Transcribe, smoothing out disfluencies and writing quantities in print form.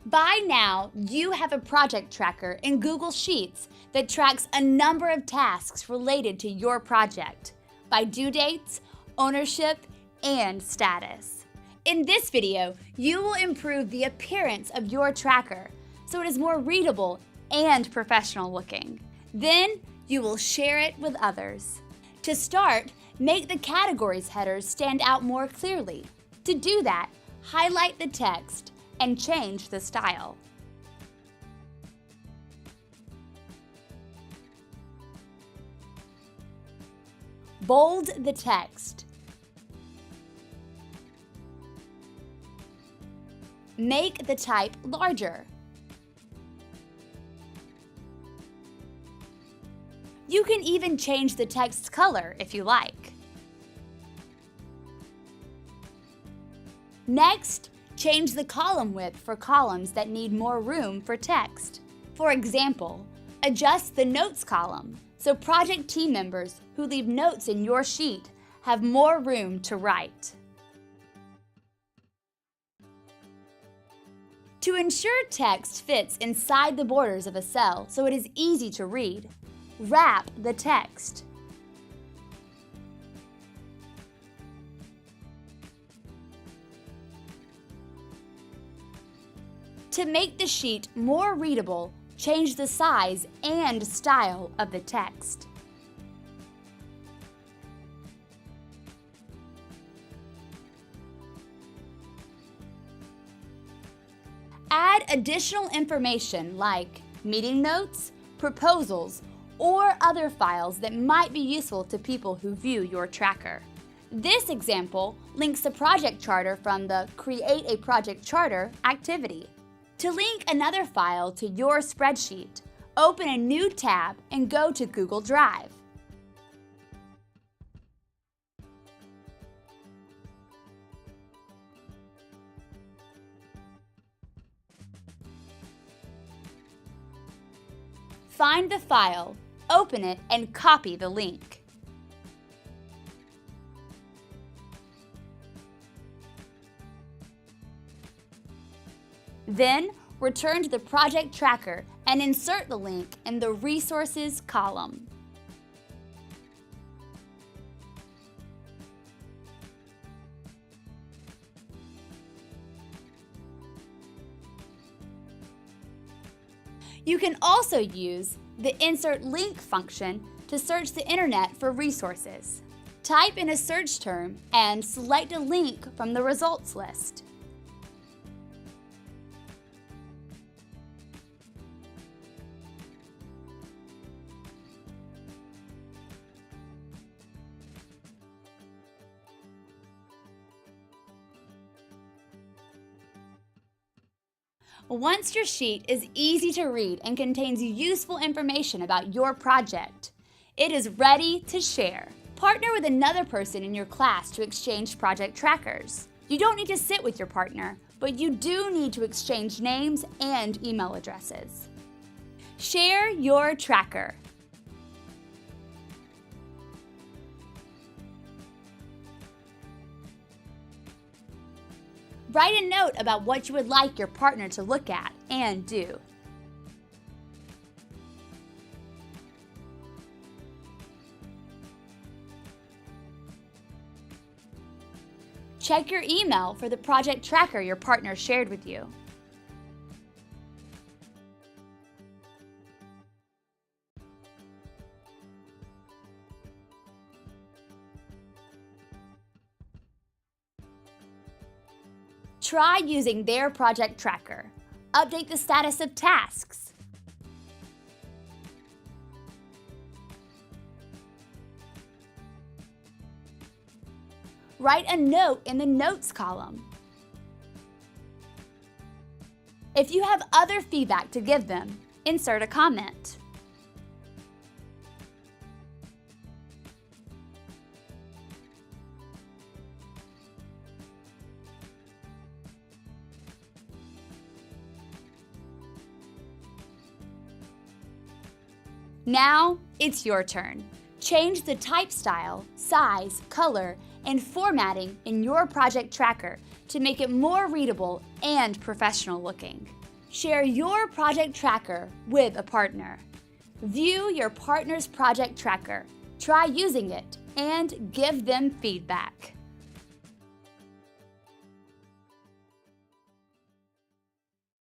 By now, you have a project tracker in Google Sheets that tracks a number of tasks related to your project by due dates, ownership, and status. In this video, you will improve the appearance of your tracker so it is more readable and professional looking. Then, you will share it with others. To start, make the categories headers stand out more clearly. To do that, highlight the text and change the style. Bold the text. Make the type larger. You can even change the text's color if you like. Next, change the column width for columns that need more room for text. For example, adjust the Notes column so project team members who leave notes in your sheet have more room to write. To ensure text fits inside the borders of a cell so it is easy to read, wrap the text. To make the sheet more readable, change the size and style of the text. Add additional information like meeting notes, proposals, or other files that might be useful to people who view your tracker. This example links the project charter from the Create a Project Charter activity. To link another file to your spreadsheet, open a new tab and go to Google Drive. Find the file, open it, and copy the link. Then, return to the project tracker and insert the link in the Resources column. You can also use the Insert Link function to search the internet for resources. Type in a search term and select a link from the results list. Once your sheet is easy to read and contains useful information about your project, it is ready to share. Partner with another person in your class to exchange project trackers. You don't need to sit with your partner, but you do need to exchange names and email addresses. Share your tracker. Write a note about what you would like your partner to look at and do. Check your email for the project tracker your partner shared with you. Try using their project tracker. Update the status of tasks. Write a note in the Notes column. If you have other feedback to give them, insert a comment. Now, it's your turn. Change the type style, size, color, and formatting in your project tracker to make it more readable and professional looking. Share your project tracker with a partner. View your partner's project tracker, try using it, and give them feedback.